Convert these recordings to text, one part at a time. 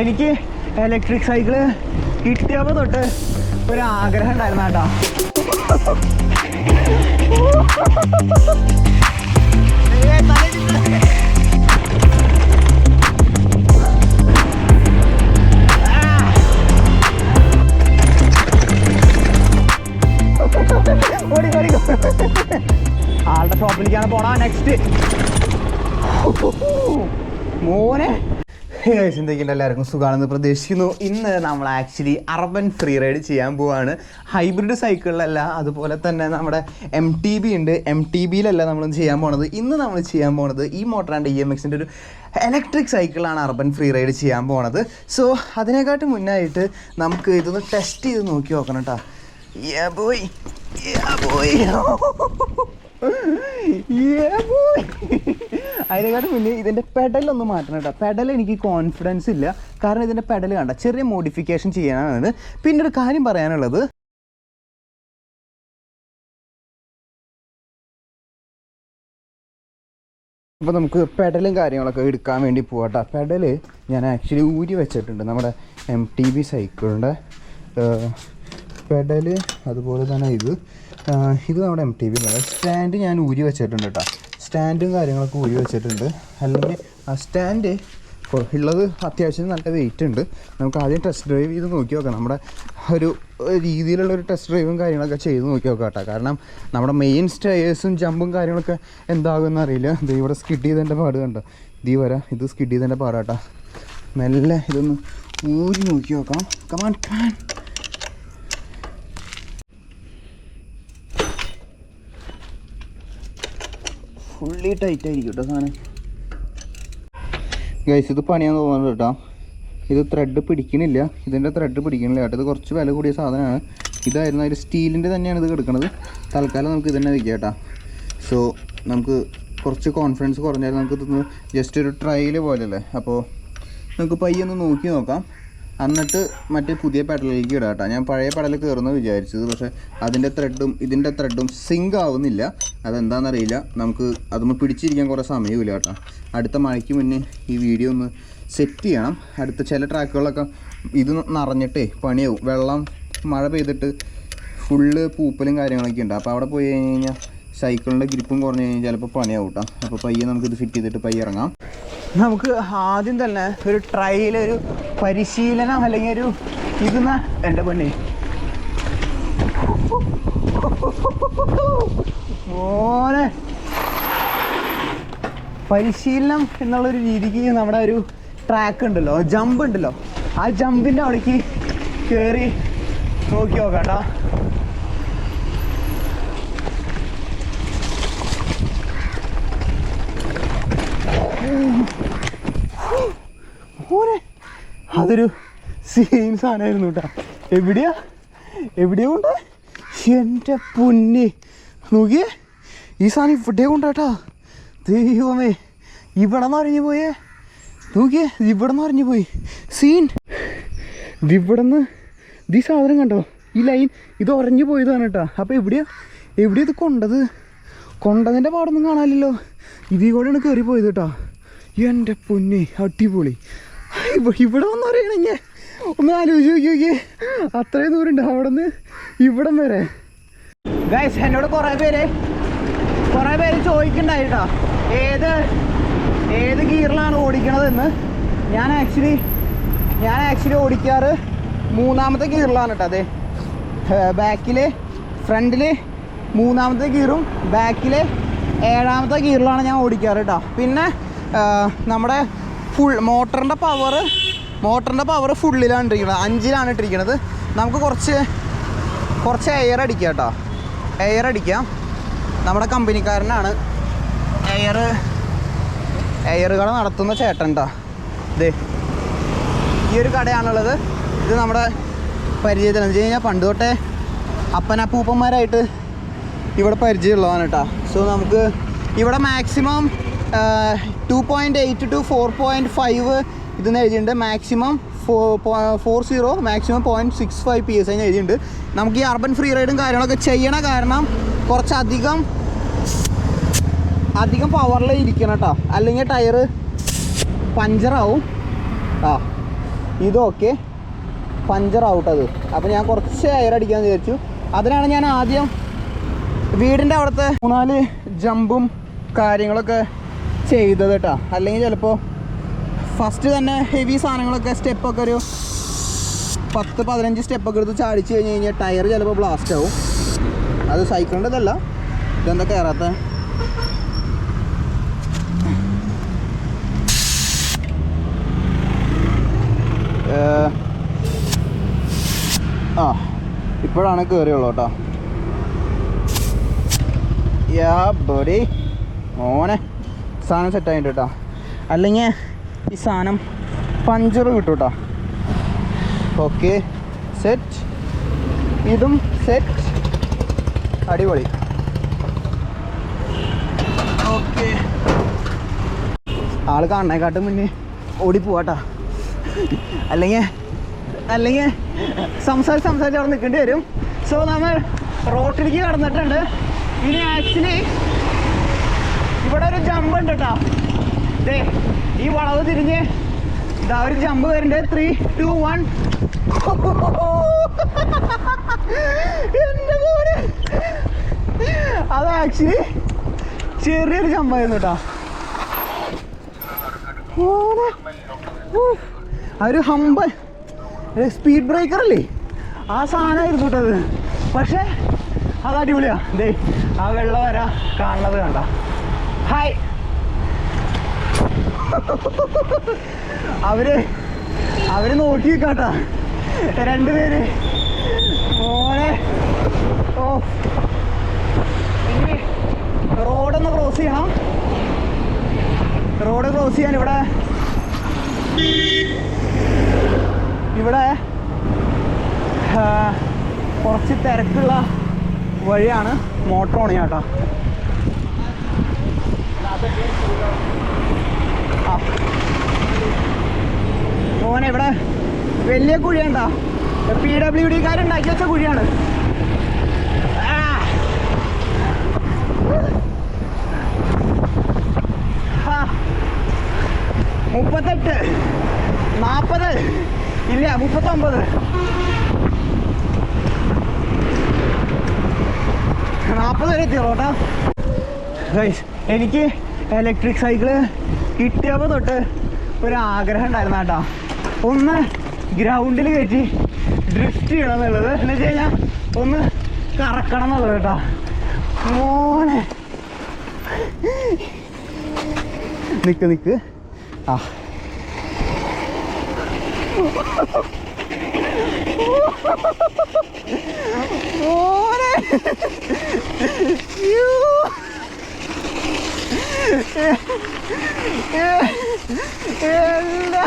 എനിക്ക് electric cycle കിട്ടിയപ്പോൾ തൊട്ട് ഒരു ആഗ്രഹം ഉണ്ടായിരുന്നു കേട്ടോ. ആളുടെ ഷോപ്പിലേക്കാണ് പോണ. നെക്സ്റ്റ് മോനെ ചിന്തിക്കേണ്ട എല്ലാവർക്കും സുഖമാണെന്ന് പ്രതീക്ഷിക്കുന്നു. ഇന്ന് നമ്മൾ ആക്ച്വലി അർബൻ ഫ്രീ റൈഡ് ചെയ്യാൻ പോവാണ്. ഹൈബ്രിഡ് സൈക്കിളിലല്ല, അതുപോലെ തന്നെ നമ്മുടെ MTB ഉണ്ട്. MTBയിലല്ല നമ്മൾ ചെയ്യാൻ പോണത്. ഇന്ന് നമ്മൾ ചെയ്യാൻ പോണത് ഈ മോട്ടറാണ്ട് EMXൻ്റെ ഒരു ഇലക്ട്രിക് സൈക്കിളാണ് അർബൻ ഫ്രീ റൈഡ് ചെയ്യാൻ പോണത്. സോ അതിനെക്കാട്ടും മുന്നായിട്ട് നമുക്ക് ഇതൊന്ന് ടെസ്റ്റ് ചെയ്ത് നോക്കി നോക്കണം കേട്ടോ. അതിനെക്കാട്ടും മുന്നേ ഇതിൻ്റെ പെഡലൊന്ന് മാറ്റണം കേട്ടോ. പെഡൽ എനിക്ക് കോൺഫിഡൻസ് ഇല്ല, കാരണം ഇതിൻ്റെ പെഡൽ കണ്ട ചെറിയ മോഡിഫിക്കേഷൻ ചെയ്യാനാണ്. പിന്നെ ഒരു കാര്യം പറയാനുള്ളത്, അപ്പോൾ നമുക്ക് പെഡലും കാര്യങ്ങളൊക്കെ എടുക്കാൻ വേണ്ടി പോകട്ടെ. പെഡൽ ഞാൻ ആക്ച്വലി ഊരി വെച്ചിട്ടുണ്ട്. നമ്മുടെ MTB സൈക്കിളിൻ്റെ പെഡല്, അതുപോലെ തന്നെ ഇത് നമ്മുടെ MTB സ്റ്റാൻഡ് ഞാൻ ഊരി വെച്ചിട്ടുണ്ട് കേട്ടോ. സ്റ്റാൻഡും കാര്യങ്ങളൊക്കെ ഊരി വെച്ചിട്ടുണ്ട്. അല്ലെങ്കിൽ ആ സ്റ്റാൻഡ് ഉള്ളത് അത്യാവശ്യം നല്ല വെയിറ്റ് ഉണ്ട്. നമുക്ക് ആദ്യം ടെസ്റ്റ് ഡ്രൈവ് ചെയ്ത് നോക്കി നോക്കാം. നമ്മുടെ ഒരു രീതിയിലുള്ളൊരു ടെസ്റ്റ് ഡ്രൈവും കാര്യങ്ങളൊക്കെ ചെയ്ത് നോക്കി നോക്കാം കേട്ടോ. കാരണം നമ്മുടെ മെയിൻ സ്റ്റേഴ്സും ജമ്പും കാര്യങ്ങളൊക്കെ എന്താകുമെന്ന് അറിയില്ല. ഇത് ഇവിടെ സ്കിഡ് ചെയ്തതിൻ്റെ പാട് കണ്ടോ, ഇത് സ്കിഡ് ചെയ്തതിൻ്റെ പാടാട്ടോ. മെല്ലെ ഇതൊന്ന് ഊരി നോക്കി നോക്കാം. കമാൻ ഫുള്ളി ടൈറ്റ് ആയിരിക്കും കേട്ടോ സാധനം. ഗൈസ് ഇത് പണിയാന്ന് തോന്നുന്നുണ്ട് കേട്ടോ. ഇത് ത്രെഡ് പിടിക്കണില്ല, ഇതിൻ്റെ ത്രെഡ് പിടിക്കണില്ല കേട്ടോ. ഇത് കുറച്ച് വില കൂടിയ സാധനമാണ്. ഇതായിരുന്നു അതിൽ സ്റ്റീലിൻ്റെ തന്നെയാണ് ഇത് കിടക്കുന്നത്. തൽക്കാലം നമുക്ക് ഇത് തന്നെ വയ്ക്കാം കേട്ടോ. സോ നമുക്ക് കുറച്ച് കോൺഫിഡൻസ് കുറഞ്ഞാൽ നമുക്ക് ഇതൊന്ന് ജസ്റ്റ് ഒരു ട്രയൽ പോലെയല്ലേ. അപ്പോൾ നമുക്ക് പയ്യൊന്ന് നോക്കി നോക്കാം. എന്നിട്ട് മറ്റേ പുതിയ പെഡലിലേക്ക് ഇടാം കേട്ടോ. ഞാൻ പഴയ പെഡൽ കയറുന്ന വിചാരിച്ചത്, പക്ഷേ ഇതിൻ്റെ ത്രെഡും സിങ്ക് ആവുന്നില്ല. അതെന്താണെന്നറിയില്ല. നമുക്ക് അതൊന്ന് പിടിച്ചിരിക്കാൻ കുറേ സമയമില്ല കേട്ടോ. അടുത്ത മഴയ്ക്ക് മുന്നേ ഈ വീഡിയോ ഒന്ന് സെറ്റ് ചെയ്യണം. അടുത്ത ചില ട്രാക്കുകളൊക്കെ ഇത് നിറഞ്ഞിട്ടേ പണിയാവും. വെള്ളം മഴ പെയ്തിട്ട് ഫുള്ള് പൂപ്പലും കാര്യങ്ങളൊക്കെ ഉണ്ട്. അപ്പോൾ അവിടെ പോയി കഴിഞ്ഞാൽ സൈക്കിളിൻ്റെ ഗ്രിപ്പും കുറഞ്ഞ് കഴിഞ്ഞാൽ ചിലപ്പോൾ പണിയാവും കേട്ടോ. അപ്പോൾ പയ്യെ നമുക്കിത് ഫിറ്റ് ചെയ്തിട്ട് പയ്യെ ഇറങ്ങാം. നമുക്ക് ആദ്യം തന്നെ ഒരു ട്രയലൊരു പരിശീലനം അല്ലെങ്കിൽ ഒരു ഇതെന്ന എൻ്റെ പൊന്നെ മോനെ പരിശീലനം എന്നുള്ളൊരു രീതിക്ക് നമ്മുടെ ഒരു ട്രാക്ക് ഉണ്ടല്ലോ, ജമ്പ് ഉണ്ടല്ലോ, ആ ജമ്പിൻ്റെ അവിടേക്ക് കയറി നോക്കി നോക്കാം കേട്ടോ. അതൊരു സീൻ സാധനമായിരുന്നു കേട്ടോ. എവിടെയോ ഉണ്ട് എൻ്റെ പൊന്നെ. നോക്കിയേ, ഈ സാധനം ഇവിടെ കൊണ്ടാട്ടാ. ദൈവമേ, ഇവിടെ നിന്ന് അറിഞ്ഞു പോയേ. നോക്കിയേ, ഇവിടെ നിന്ന് അറിഞ്ഞു പോയി സീൻ. ഇവിടെ നിന്ന് ഈ സാധനം കണ്ടോ, ഈ ലൈൻ ഇത് ഉറഞ്ഞു പോയതാണ് കേട്ടോ. അപ്പോൾ എവിടെയാ ഇത് കൊണ്ടതിൻ്റെ പാടൊന്നും കാണാനില്ലല്ലോ. ഇതിൽ കൂടെയാണ് കയറി പോയത് കേട്ടോ. എൻ്റെ പൊന്നെ, അടിപൊളി. ഇവിടെ വന്ന് അറിയണമെങ്കിൽ ഒന്ന് ആലോചിച്ച് നോക്കിയേ, അത്രയും ദൂരമുണ്ട് അവിടെ നിന്ന് ഇവിടം വരെ. ഗൈസ്, എന്നോട് കുറേ പേര് ചോദിക്കണ്ടായിട്ടോ ഏത് ഗിയറിലാണ് ഓടിക്കണതെന്ന്. ഞാൻ ആക്ച്വലി ഓടിക്കാറ് 3ാമത്തെ ഗിയറിലാണ് കേട്ടോ. അതെ, ഫ്രണ്ടിൽ 3ാമത്തെ ഗിയറും ബാക്കിൽ 7ാമത്തെ ഗിയറിലാണ് ഞാൻ ഓടിക്കാറ് കേട്ടോ. പിന്നെ നമ്മുടെ മോട്ടറിൻ്റെ പവർ ഫുള്ളിലാണ് ഇട്ടിരിക്കുന്നത്, 5ലാണ് ഇട്ടിരിക്കുന്നത്. നമുക്ക് കുറച്ച് എയർ അടിക്കാം കേട്ടോ. എയർ അടിക്കാം. നമ്മുടെ കമ്പനിക്കാരനാണ് എയർ കട നടത്തുന്ന ചേട്ടൻ കേട്ടോ. ഇതേ ഈ ഒരു കടയാണുള്ളത്. ഇത് നമ്മുടെ പരിചയത്തിലെന്ന് വെച്ച് കഴിഞ്ഞാൽ പണ്ട് തൊട്ടേ അപ്പനപ്പൂപ്പന്മാരായിട്ട് ഇവിടെ പരിചയമുള്ളതാണ് കേട്ടോ. സോ നമുക്ക് ഇവിടെ മാക്സിമം 2.8 to 4.5 ഇതെന്ന് എഴുതിയിട്ടുണ്ട്. മാക്സിമം 40, മാക്സിമം 0.65 PSI എഴുതിയിട്ടുണ്ട്. നമുക്ക് ഈ അർബൻ ഫ്രീ റൈഡും കാര്യങ്ങളൊക്കെ ചെയ്യണ കാരണം കുറച്ചധികം പവറിൽ ഇരിക്കണം കേട്ടോ. അല്ലെങ്കിൽ ടയർ പഞ്ചറാവും. ഇതൊക്കെ പഞ്ചർ ഔട്ടത്. അപ്പോൾ ഞാൻ കുറച്ച് എയർ അടിക്കാമെന്ന് വിചാരിച്ചു. അതിനാണ് ഞാൻ ആദ്യം വീടിൻ്റെ അവിടുത്തെ 3-4 ജമ്പും കാര്യങ്ങളൊക്കെ ചെയ്തത് കേട്ടോ. അല്ലെങ്കിൽ ചിലപ്പോൾ ഫസ്റ്റ് തന്നെ ഹെവി സാധനങ്ങളൊക്കെ സ്റ്റെപ്പൊക്കെ ഒരു 10-15 സ്റ്റെപ്പൊക്കെ എടുത്ത് ചാടിച്ച് കഴിഞ്ഞ് കഴിഞ്ഞാൽ ടയർ ചിലപ്പോൾ ബ്ലാസ്റ്റ് ആവും. അത് സൈക്കിളിൻ്റെതല്ല, ഇതെന്താ കയറാത്ത. ഇപ്പോഴാണ് കയറിയുള്ളൂ കേട്ടോ. യാ ബോഡി മോനെ സാധനം സെറ്റായിട്ട് കേട്ടോ. അല്ലെങ്കിൽ ഈ സാധനം പഞ്ചർ കിട്ടും കേട്ടോ. ഓക്കെ സെറ്റ്, ഇതും സെറ്റ്, അടിപൊളി. ഓക്കെ ആൾ കാണണേക്കാട്ടും മുന്നേ ഓടിപ്പോവാട്ടാ. അല്ലെങ്കിൽ സംസാരിച്ച് അവിടെ നിൽക്കേണ്ടി വരും. സോ നമ്മൾ റോട്ടിലേക്ക് കടന്നിട്ടുണ്ട്. ഇനി ആക്ച്വലി ഇവിടെ ഒരു ജമ്പ് ഉണ്ട് കേട്ടോ. ദേ ഈ വളവ് തിരിഞ്ഞ് ഇതാ ഒരു ജമ്പ് വരുന്നുണ്ട്. 3, 2, 1. എൻ്റെ പോലെ അത് ആക്ച്വലി ചെറിയൊരു ജമ്പായിരുന്നു കേട്ടോ. ആ ഒരു ഹമ്പ് സ്പീഡ് ബ്രേക്കർ അല്ലേ, ആ സാധനമായിരുന്നു കേട്ടോ അത്. പക്ഷേ അത് അടിപൊളിയാ. ദേ ആ വെള്ളം വരാ കാണുന്നത് കണ്ട. ഹായ്. അവര് നോക്കി നിൽക്കാട്ടാ രണ്ടുപേര്. മോനെ ഓ ഇനി റോഡൊന്ന് ക്രോസ് ചെയ്യണം. റോഡ് ക്രോസ് ചെയ്യാൻ ഇവിടെ കുറച്ച് തിരക്കുള്ള വഴിയാണ്. മോട്ടോർ ഓൺ ചെയ്യാം കേട്ടോ. മോനെ ഇവിടെ വലിയ കുഴിയുണ്ടോ? PWD-കാരുണ്ടാക്കി വെച്ച കുഴിയാണ്. 38, 40, ഇല്ല 39, 40 വരെ എത്തിയുള്ളൂ കേട്ടോ. എനിക്ക് ഇലക്ട്രിക് സൈക്കിള് കിട്ടിയപ്പോൾ തൊട്ട് ഒരാഗ്രഹം ഉണ്ടായിരുന്നു കേട്ടോ. ഒന്ന് ഗ്രൗണ്ടിൽ കയറ്റി ഡ്രിഫ്റ്റ് ചെയ്യണം എന്നുള്ളത്, എന്ന് വെച്ച് കഴിഞ്ഞാൽ ഒന്ന് കറക്കണം എന്നുള്ളത് കേട്ടോ. മോനെ നിക്ക് ആ മോനെ എന്താ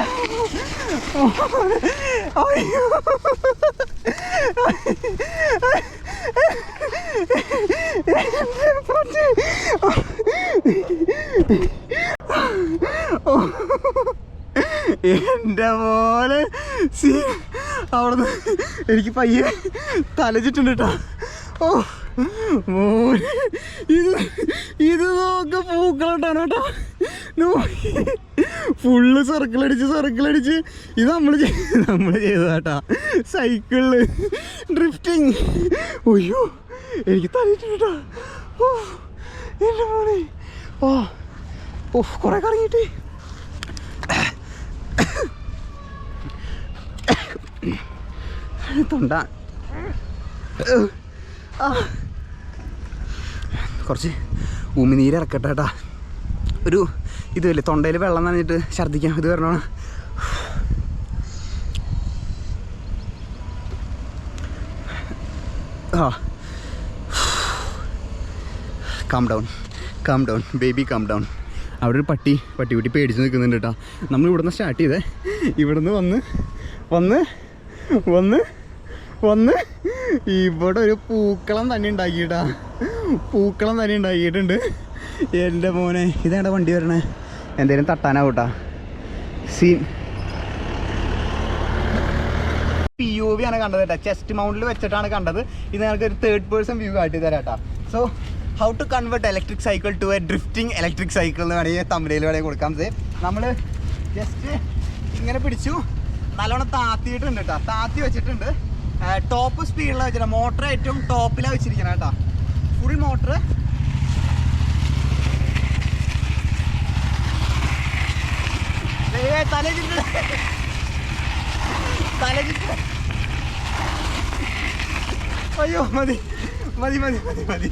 അയ്യോ എൻ്റെ പോലെ അവിടുന്ന് എനിക്ക് പയ്യെ തലച്ചിട്ടുണ്ട് കേട്ടോ. ഓ മോനെ ഇത് നോക്ക പൂക്കളോട്ടാണ് കേട്ടോ. ഫുള്ള് സർക്കിളടിച്ച് ഇത് നമ്മൾ ചെയ്തതാട്ടാ സൈക്കിളില് ഡ്രിഫ്റ്റിങ്. ഒയ്യോ എനിക്ക് തലച്ചിട്ടുണ്ട് കേട്ടോ. ഓ എൻ്റെ മോനെ ഓ കുറെ കറങ്ങിയിട്ട് തൊണ്ട കുറച്ച് ഉമിനീര് ഇറക്കട്ടെ കേട്ടാ. ഒരു ഇതുമല്ലേ തൊണ്ടയിൽ വെള്ളം നനഞ്ഞിട്ട് ഛർദ്ദിക്കാം. ഇത് വരണമാണ്. Calm down baby calm down. അവിടെ ഒരു പട്ടിക്കുട്ടി പേടിച്ച് നിൽക്കുന്നുണ്ട് കേട്ടോ. നമ്മൾ ഇവിടുന്ന് സ്റ്റാർട്ട് ചെയ്തേ. ഇവിടുന്ന് വന്ന് ഇവിടെ ഒരു പൂക്കളം തന്നെ ഉണ്ടാക്കിയിട്ടുണ്ട്. എൻ്റെ മോനെ ഇതേണ്ട വണ്ടി വരണേ, എന്തേലും തട്ടാനാവൂട്ടാ. സീൻ POV ആണ് കണ്ടത് കേട്ടോ. ചെസ്റ്റ് മൗണ്ടിൽ വെച്ചിട്ടാണ് കണ്ടത്. ഇത് ഞങ്ങൾക്ക് ഒരു 3rd person വ്യൂ കാട്ടി തരാം കേട്ടോ. So how to convert electric cycle to a drifting electric cycle എന്ന് വേണമെങ്കിൽ തമിഴിൽ വേണമെങ്കിൽ കൊടുക്കാം. നമ്മൾ ജസ്റ്റ് ഇങ്ങനെ പിടിച്ചു നല്ലോണം താത്തിയിട്ടുണ്ട് കേട്ടോ. താത്തി വെച്ചിട്ടുണ്ട്. ടോപ്പ് സ്പീഡിലാണ് വെച്ചിട്ട്, മോട്ടർ ഏറ്റവും ടോപ്പിലാണ് വെച്ചിരിക്കണം കേട്ടോ. Full motor. തലചിട്ട് അയ്യോ മതി മതി മതി മതി മതി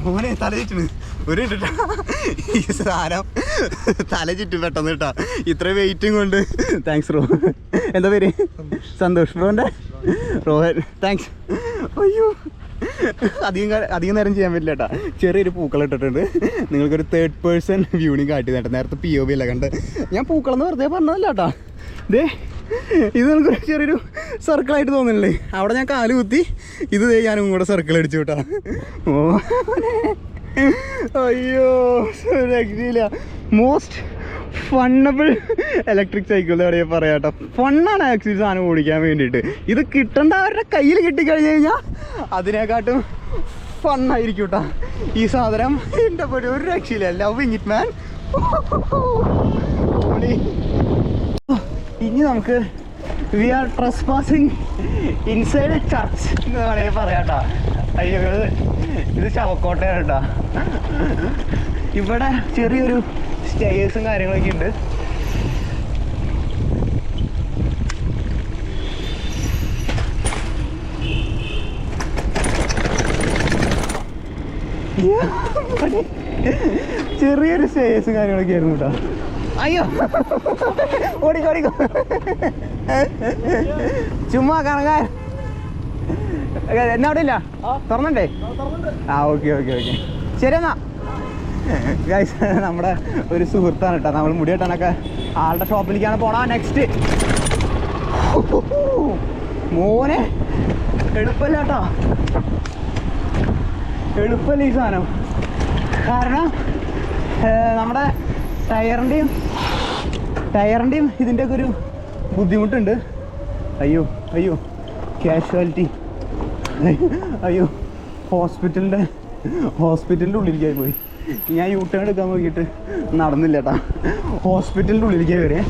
മോനെ തലചിട്ടുണ്ട്. ഒരു ഇട്ടാ ഈ സാധനം തലചിറ്റും പെട്ടെന്ന് കേട്ടാ, ഇത്ര വെയിറ്റും കൊണ്ട്. താങ്ക്സ് റോ. എന്താ പേര്? സന്തോഷ്. റോൻ്റെ റോഹൻ. താങ്ക്സ്. അയ്യോ അധികം നേരം ചെയ്യാൻ പറ്റില്ല കേട്ടോ. ചെറിയൊരു പൂക്കളം ഇട്ടിട്ടുണ്ട്. നിങ്ങൾക്കൊരു 3rd person വ്യൂണി കാട്ടി നേട്ടം. നേരത്തെ POV അല്ല കണ്ട്. ഞാൻ പൂക്കളെന്ന് വെറുതെ പറഞ്ഞതല്ല കേട്ടോ. ദേ ഇത് നമുക്കൊരു ചെറിയൊരു സർക്കിളായിട്ട് തോന്നുന്നില്ലേ? അവിടെ ഞാൻ കാല് കുത്തി, ഇത് ഞാനും കൂടെ സർക്കിൾ അടിച്ചു കേട്ടോ. ഓ അയ്യോ രക്ഷയില്ല. മോസ്റ്റ് ഫണ്ണബിൾ ഇലക്ട്രിക് സൈക്കിൾ എവിടെയാ പറയാം കേട്ടോ. ഫണ്ണാണ് ആക്ച്വലി സാധനം ഓടിക്കാൻ വേണ്ടിയിട്ട്. ഇത് കിട്ടേണ്ട അവരുടെ കയ്യിൽ കിട്ടിക്കഴിഞ്ഞ് കഴിഞ്ഞാൽ അതിനെക്കാട്ടും ഫണ്ണായിരിക്കും കേട്ടോ ഈ സാധനം. എൻ്റെ പോലെ ഒരു രക്ഷയില്ല. Loving it man. ഇനി നമുക്ക് വി ആർ ട്രസ്പാസിങ് ഇൻസൈഡ് ചർച്ച് എന്ന് വേണമെങ്കിൽ പറയാം കേട്ടോ. അയ്യോ ഇത് ചവക്കോട്ടയാണ് കേട്ടോ. ഇവിടെ ചെറിയൊരു സ്റ്റേഴ്സും കാര്യങ്ങളൊക്കെ ഉണ്ട്. ചെറിയൊരു സ്റ്റേഴ്സും കാര്യങ്ങളൊക്കെ ആയിരുന്നു കേട്ടോ. അയ്യോ ഓടിക്കോ ഓടിക്കോ, ചുമ്മാ കറങ്ങാൻ. എന്നാ അവിടെ ഇല്ല, തുറന്നണ്ടേ? ആ ഓക്കെ ഓക്കെ ഓക്കെ ശരി എന്നാ. ഗൈസ് നമ്മുടെ ഒരു സുഹൃത്താണ് കേട്ടോ. നമ്മൾ മുടി വെട്ടാനൊക്കെ ആളുടെ ഷോപ്പിലേക്കാണ് പോണ. നെക്സ്റ്റ് മോനെ എളുപ്പമല്ല കേട്ടോ, എളുപ്പമല്ല ഈ സാധനം. കാരണം നമ്മുടെ ടയറിൻ്റെയും ഇതിൻ്റെയൊക്കെ ഒരു ബുദ്ധിമുട്ടുണ്ട്. അയ്യോ അയ്യോ കാഷ്വാലിറ്റി. അയ്യോ ഹോസ്പിറ്റലിൻ്റെ ഉള്ളിലേക്കായി പോയി. ഞാൻ U-turn എടുക്കാൻ നോക്കിയിട്ട് നടന്നില്ല കേട്ടോ. ഹോസ്പിറ്റലിൻ്റെ ഉള്ളിലേക്ക് കയറിയേ.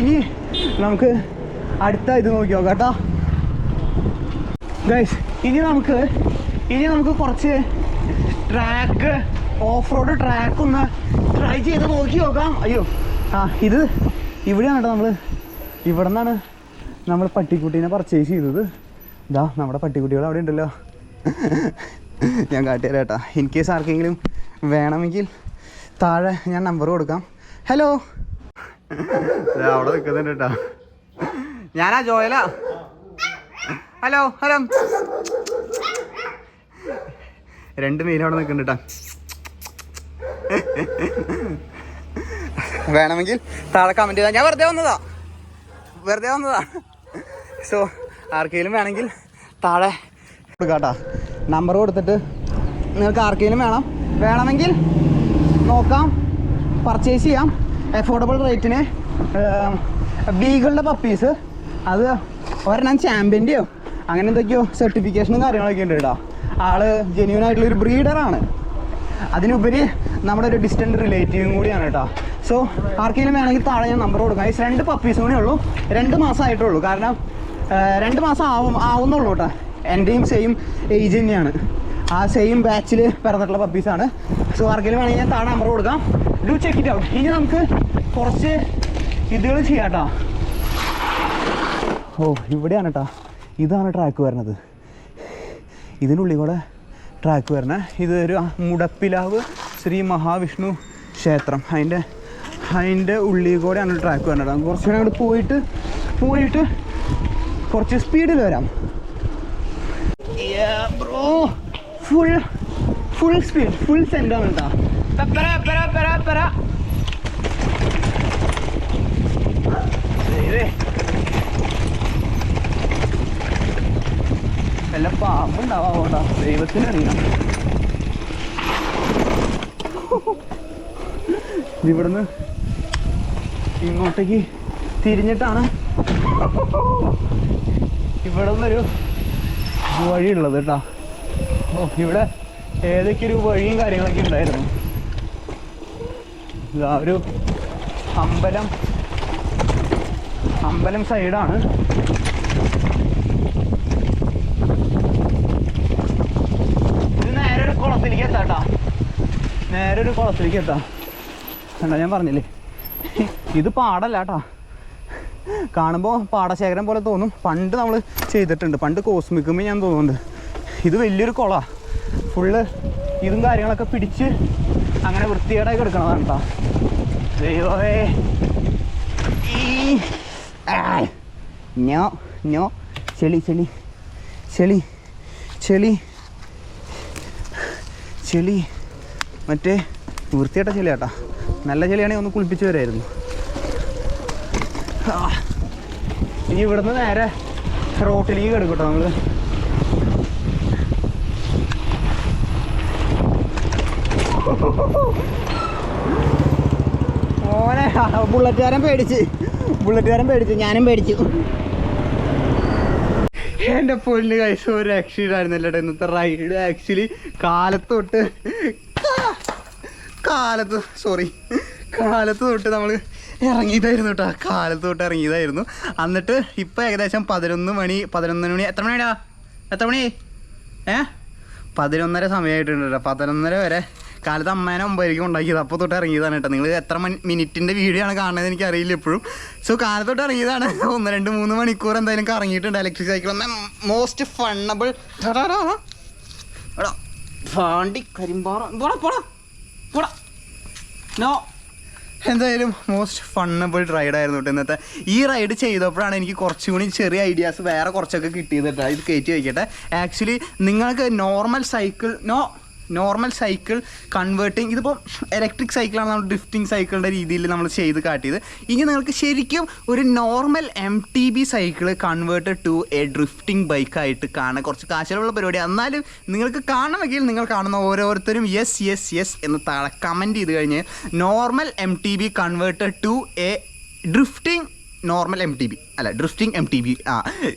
ഇനി നമുക്ക് അടുത്ത ഇത് നോക്കി നോക്കാം കേട്ടോ ഗൈസ്. ഇനി നമുക്ക് കുറച്ച് ട്രാക്ക്, ഓഫ് റോഡ് ട്രാക്ക് ഒന്ന് ട്രൈ ചെയ്ത് നോക്കി നോക്കാം. അയ്യോ ഇത് ഇവിടെയാണ് കേട്ടോ. ഇവിടെ നിന്നാണ് നമ്മൾ പട്ടിക്കുട്ടീനെ പർച്ചേസ് ചെയ്തത്. ഇതാ നമ്മുടെ പട്ടിക്കുട്ടികൾ അവിടെ ഉണ്ടല്ലോ. ഞാൻ കാട്ടിത്തരാം കേട്ടോ. ഇൻ കേസ് ആർക്കെങ്കിലും വേണമെങ്കിൽ താഴെ ഞാൻ നമ്പർ കൊടുക്കാം. ഹലോ അവിടെ നിൽക്കുന്നുണ്ട് കേട്ടോ. ഞാനാ ജോയലാ. Hello hello. 2 മീൻ അവിടെ നിൽക്കുന്നുണ്ട് കേട്ടോ. വേണമെങ്കിൽ താഴെ കമൻറ്റ് ചെയ്താൽ. ഞാൻ വെറുതെ വന്നതാ. സോ ആർക്കെങ്കിലും വേണമെങ്കിൽ താഴെ കൊടുക്കാട്ടോ. നമ്പർ കൊടുത്തിട്ട് നിങ്ങൾക്ക് ആർക്കെങ്കിലും വേണമെങ്കിൽ നോക്കാം, പർച്ചേസ് ചെയ്യാം അഫോർഡബിൾ റേറ്റിന്. ബീഗിളുടെ പപ്പീസ്, അത് ഒരെണ്ണം ചാമ്പ്യൻ്റെയോ അങ്ങനെ എന്തൊക്കെയോ സർട്ടിഫിക്കേഷനും കാര്യങ്ങളൊക്കെ ഉണ്ട് കേട്ടോ. ആള് ജെന്യൂൻ ആയിട്ടുള്ളൊരു ബ്രീഡറാണ്. അതിനുപരി നമ്മുടെ ഒരു ഡിസ്റ്റൻറ്റ് റിലേറ്റീവും കൂടിയാണ് കേട്ടോ. സോ ആർക്കെങ്കിലും വേണമെങ്കിൽ താഴെ ഞാൻ നമ്പർ കൊടുക്കാം. ഈ 2 പപ്പീസും കൂടെ ഉള്ളൂ. 2 മാസം ആയിട്ടുള്ളൂ. കാരണം 2 മാസം ആവുന്നുള്ളൂ കേട്ടോ. എൻ്റെയും സെയിം ഏജ് തന്നെയാണ്. ആ സെയിം ബാച്ചിൽ പിറന്നിട്ടുള്ള പപ്പീസാണ്. സോ ആർക്കെങ്കിലും വേണമെങ്കിൽ ഞാൻ താഴെ നമ്പർ കൊടുക്കാം. Do check it out. ഇനി നമുക്ക് കുറച്ച് ഇതുകൾ ചെയ്യാം കേട്ടോ. ഓ ഇവിടെയാണ് കേട്ടോ. ഇതാണ് ട്രാക്ക് വരുന്നത്. ഇതിനുള്ളിൽ കൂടെ ട്രാക്ക് വരണേ. ഇത് ഒരു മുടപ്പിലാവ് ശ്രീ മഹാവിഷ്ണു ക്ഷേത്രം, അതിൻ്റെ ഉള്ളിൽ കൂടെയാണ് ട്രാക്ക് വരുന്നത്. നമുക്ക് കുറച്ചുകൂടെ അങ്ങോട്ട് പോയിട്ട് കുറച്ച് സ്പീഡിൽ വരാം. ബ്രോ ഫുൾ സ്പീഡ്, ഫുൾ സെൻറ്റാണ് കേട്ടോ. വല്ല പാമ്പുണ്ടാവാ ദൈവത്തിനറിയാം. ഇവിടുന്ന് ഇങ്ങോട്ടേക്ക് തിരിഞ്ഞിട്ടാണ് ഇവിടെ നിന്നൊരു വഴിയുള്ളത് കേട്ടോ. ഓ ഇവിടെ ഏതൊക്കെ ഒരു വഴിയും കാര്യങ്ങളൊക്കെ ഉണ്ടായിരുന്നു. ഒരു അമ്പലം സൈഡാണ്. ഇത് നേരെ ഒരു കുളത്തിലേക്ക് എത്താം. നേരെ ഒരു കുളത്തിലേക്ക് എത്താം. കണ്ടാ, ഞാൻ പറഞ്ഞില്ലേ ഇത് പാടല്ല കേട്ടോ. കാണുമ്പോൾ പാടശേഖരം പോലെ തോന്നും. പണ്ട് നമ്മൾ ചെയ്തിട്ടുണ്ട്, പണ്ട് കോസ്മിക്കുമ്പോൾ ഞാൻ തോന്നുന്നുണ്ട്. ഇത് വലിയൊരു കുളമാണ്. ഫുള്ള് ഇതും കാര്യങ്ങളൊക്കെ പിടിച്ച് അങ്ങനെ വൃത്തികേടായി കിടക്കണതാണ് കേട്ടോ. ദൈവമേ, ഞോ ചെളി ചെളി ചെളി ചെളി ചെളി മറ്റേ വൃത്തിയായിട്ട ചെളിയാട്ടാ. നല്ല ചെളിയാണെങ്കിൽ ഒന്ന് കുളിപ്പിച്ച് വരായിരുന്നു. ഇനി ഇവിടുന്ന് നേരെ റോട്ടിലേക്ക് കിടക്കട്ടോ നമ്മൾ. ഓനെ ബുള്ളറ്റുകാരൻ പേടിച്ച് ഞാനും പേടിച്ചു. എൻ്റെ പൊന്ന് കഴിച്ച ഒരു രക്ഷയിലായിരുന്നല്ലോ ഇന്നത്തെ റൈഡ്. ആക്ച്വലി കാലത്ത് തൊട്ട് നമ്മൾ ഇറങ്ങിയതായിരുന്നു കേട്ടോ. കാലത്ത് തൊട്ട് ഇറങ്ങിയതായിരുന്നു. എന്നിട്ട് ഇപ്പം ഏകദേശം 11 മണി. എത്ര മണിയാ? 11:30 സമയമായിട്ടുണ്ട് കേട്ടോ. 11:30 വരെ കാലത്ത് അമ്മേനെ 9 ഉണ്ടാക്കിയത്. അപ്പോൾ തൊട്ട് ഇറങ്ങിയതാണ് കേട്ടോ. നിങ്ങൾ എത്ര മിനിറ്റിൻ്റെ വീഡിയോ ആണ് കാണുന്നത് എനിക്കറിയില്ല ഇപ്പോഴും. സോ കാലത്ത് തൊട്ട് ഇറങ്ങിയതാണ്. 1, 2, 3 മണിക്കൂർ എന്തായാലും കറങ്ങിയിട്ടുണ്ട് ഇലക്ട്രിക് സൈക്കിൾ. മോസ്റ്റ് ഫണ്ണബിൾ ഫാണ്ടി കരിമ്പാറ പോടാ നോ. എന്തായാലും മോസ്റ്റ് ഫണ്ണബിൾ റൈഡായിരുന്നു കേട്ടോ ഇന്നത്തെ. ഈ റൈഡ് ചെയ്തപ്പോഴാണ് എനിക്ക് കുറച്ചുകൂടി ചെറിയ ഐഡിയാസ് വേറെ കുറച്ചൊക്കെ കിട്ടിയത് കേട്ടോ. ഇത് കയറ്റി വയ്ക്കട്ടെ. ആക്ച്വലി നിങ്ങൾക്ക് നോർമൽ സൈക്കിൾ കൺവേർട്ടിങ്, ഇതിപ്പോൾ ഇലക്ട്രിക് സൈക്കിളാണ് നമ്മൾ ഡ്രിഫ്റ്റിംഗ് സൈക്കിളിൻ്റെ രീതിയിൽ നമ്മൾ ചെയ്ത് കാട്ടിയത്. ഇനി നിങ്ങൾക്ക് ശരിക്കും ഒരു normal MTB cycle converted to a drifting ബൈക്കായിട്ട് കാണാൻ കുറച്ച് കാശുള്ള പരിപാടിയാണ്. എന്നാലും നിങ്ങൾക്ക് കാണണമെങ്കിൽ നിങ്ങൾ കാണുന്ന ഓരോരുത്തരും യെസ് എന്ന് താഴെ കമൻറ്റ് ചെയ്ത് കഴിഞ്ഞ് normal MTB converted to a drifting MTB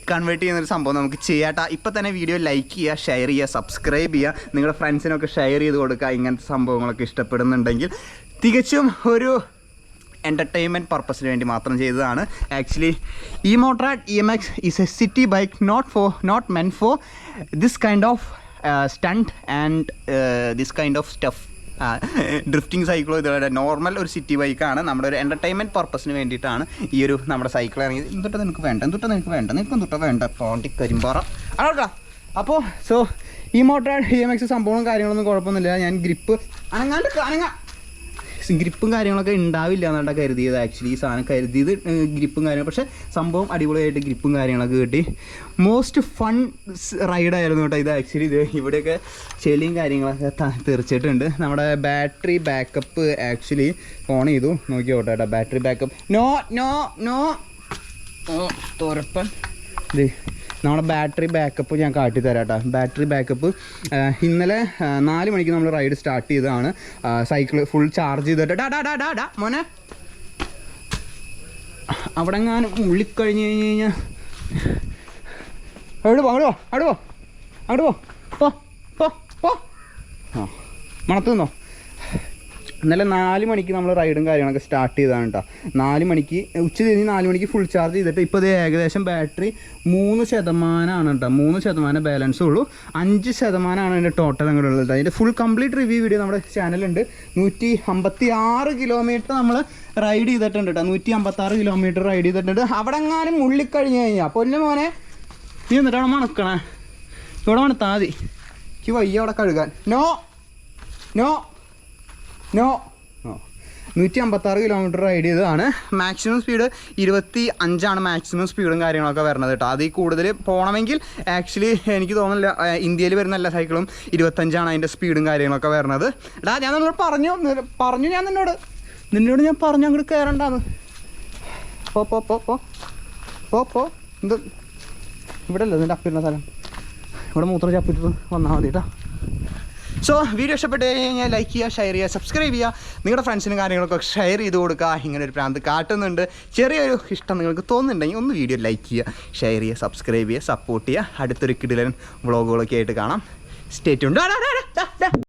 convert ചെയ്യുന്നൊരു സംഭവം നമുക്ക് ചെയ്യാട്ടാ. ഇപ്പം തന്നെ വീഡിയോ ലൈക്ക് ചെയ്യുക, ഷെയർ ചെയ്യുക, സബ്സ്ക്രൈബ് ചെയ്യുക. നിങ്ങളുടെ ഫ്രണ്ട്സിനൊക്കെ ഷെയർ ചെയ്ത് കൊടുക്കുക. ഇങ്ങനത്തെ സംഭവങ്ങളൊക്കെ ഇഷ്ടപ്പെടുന്നുണ്ടെങ്കിൽ തികച്ചും ഒരു എൻ്റർടൈൻമെൻറ്റ് പർപ്പസിന് വേണ്ടി മാത്രം ചെയ്തതാണ്. Actually E-Motorrad EMX is a city bike, not meant for this kind of stunt and this kind of stuff. Drifting സൈക്കിളോ ഇതുപോലെ നോർമൽ ഒരു സിറ്റി ബൈക്കാണ്. നമ്മുടെ ഒരു എൻ്റർടൈൻമെൻറ്റ് പർപ്പസിന് വേണ്ടിയിട്ടാണ് ഈ ഒരു നമ്മുടെ സൈക്കിൾ ഇറങ്ങിയത്. എന്തൊട്ട് നിനക്ക് വേണ്ട പോണ്ടി കരിമ്പാറ ആളോട്ടാ. അപ്പോൾ സോ E-Motorrad EMX സംഭവവും കാര്യങ്ങളൊന്നും കുഴപ്പമൊന്നുമില്ല. ഞാൻ ഗ്രിപ്പും കാര്യങ്ങളൊക്കെ ഉണ്ടാവില്ല എന്നാണ് കരുതിയത്. ആക്ച്വലി ഈ സാധനം കരുതിയത് ഗ്രിപ്പും കാര്യങ്ങളും, പക്ഷേ സംഭവം അടിപൊളിയായിട്ട് ഗ്രിപ്പും കാര്യങ്ങളൊക്കെ കിട്ടി. മോസ്റ്റ് ഫൺ റൈഡായിരുന്നു കേട്ടോ ഇത്. ആക്ച്വലി ഇത് ഇവിടെയൊക്കെ ചെളിയും കാര്യങ്ങളൊക്കെ തെറിച്ചിട്ടുണ്ട്. നമ്മുടെ ബാറ്ററി ബാക്കപ്പ് ആക്ച്വലി ഓൺ ചെയ്തു നോക്കിയോട്ടെ കേട്ടോ. ബാറ്ററി ബാക്കപ്പ് നോ തോരപ്പൻ. ഇത് നമ്മുടെ ബാറ്ററി ബാക്കപ്പ് ഞാൻ കാട്ടിത്തരാം കേട്ടോ. ബാറ്ററി ബാക്കപ്പ് ഇന്നലെ 4 മണിക്ക് നമ്മൾ റൈഡ് സ്റ്റാർട്ട് ചെയ്തതാണ്. സൈക്കിൾ ഫുൾ ചാർജ് ചെയ്തിട്ട് ഡാ മോനെ അവിടെ എങ്ങാനും ഉള്ളിക്കഴിഞ്ഞ് കഴിഞ്ഞാൽ അങ്ങോട്ട് പോ മണത്ത് നിന്നോ. ഇന്നലെ 4 മണിക്ക് നമ്മൾ റൈഡും കാര്യങ്ങളൊക്കെ സ്റ്റാർട്ട് ചെയ്തതാണ് കേട്ടോ. 4 മണിക്ക് ഉച്ച കഴിഞ്ഞ് 4 മണിക്ക് ഫുൾ ചാർജ് ചെയ്തിട്ട് ഇപ്പോൾ ഇത് ഏകദേശം ബാറ്ററി 3% കേട്ടോ. 3% ബാലൻസേ ഉള്ളൂ. 5% അതിൻ്റെ ടോട്ടൽ അങ്ങോട്ട് ഉള്ളത്. അതിൻ്റെ ഫുൾ കംപ്ലീറ്റ് റിവ്യൂ വീഡിയോ നമ്മുടെ ചാനലുണ്ട്. 156 കിലോമീറ്റർ നമ്മൾ റൈഡ് ചെയ്തിട്ടുണ്ട് കേട്ടോ. 156 കിലോമീറ്റർ റൈഡ് ചെയ്തിട്ടുണ്ട്. അവിടെ എങ്ങാനും ഉള്ളിക്കഴിഞ്ഞ് കഴിഞ്ഞാൽ പൊന്നു മോനെ നീ എന്നിട്ടാണ് മണക്കണേ. ഇവിടെ മണത്താൽ മതി. എനിക്ക് വയ്യ അവിടെ കഴുകാൻ. നോ 156 കിലോമീറ്റർ റൈഡ് ചെയ്തതാണ്. മാക്സിമം സ്പീഡ് 25 മാക്സിമം സ്പീഡും കാര്യങ്ങളൊക്കെ വരുന്നത് കേട്ടോ. അതിൽ കൂടുതൽ പോകണമെങ്കിൽ ആക്ച്വലി എനിക്ക് തോന്നുന്നില്ല ഇന്ത്യയിൽ വരുന്ന എല്ലാ സൈക്കിളും 25 അതിൻ്റെ സ്പീഡും കാര്യങ്ങളൊക്കെ വരുന്നത്. എടാ ഞാൻ നിന്നോട് പറഞ്ഞു ഞാൻ നിന്നോട് ഞാൻ പറഞ്ഞു അങ്ങോട്ട് കയറണ്ടാന്ന്. പോ എന്ത് ഇവിടെ അല്ലേ ഇതിൻ്റെ അപ്പിരുന്ന സ്ഥലം. ഇവിടെ മൂത്രം ചപ്പിട്ട് വന്നാൽ മതി കേട്ടോ. സോ വീഡിയോ ഇഷ്ടപ്പെട്ട് കഴിഞ്ഞാൽ ലൈക്ക് ചെയ്യുക, ഷെയർ ചെയ്യുക, സബ്സ്ക്രൈബ് ചെയ്യുക. നിങ്ങളുടെ ഫ്രണ്ട്സിനും കാര്യങ്ങളൊക്കെ ഷെയർ ചെയ്ത് കൊടുക്കുക. ഇങ്ങനെ ഒരു പ്രാന്ത് കാട്ടുന്നുണ്ട്, ചെറിയൊരു ഇഷ്ടം നിങ്ങൾക്ക് തോന്നുന്നുണ്ടെങ്കിൽ ഒന്ന് വീഡിയോ ലൈക്ക് ചെയ്യുക, ഷെയർ ചെയ്യുക, സബ്സ്ക്രൈബ് ചെയ്യുക, സപ്പോർട്ട് ചെയ്യുക. അടുത്തൊരു കിടിലൻ വ്ളോഗുകളൊക്കെ ആയിട്ട് കാണാം. Stay tuned.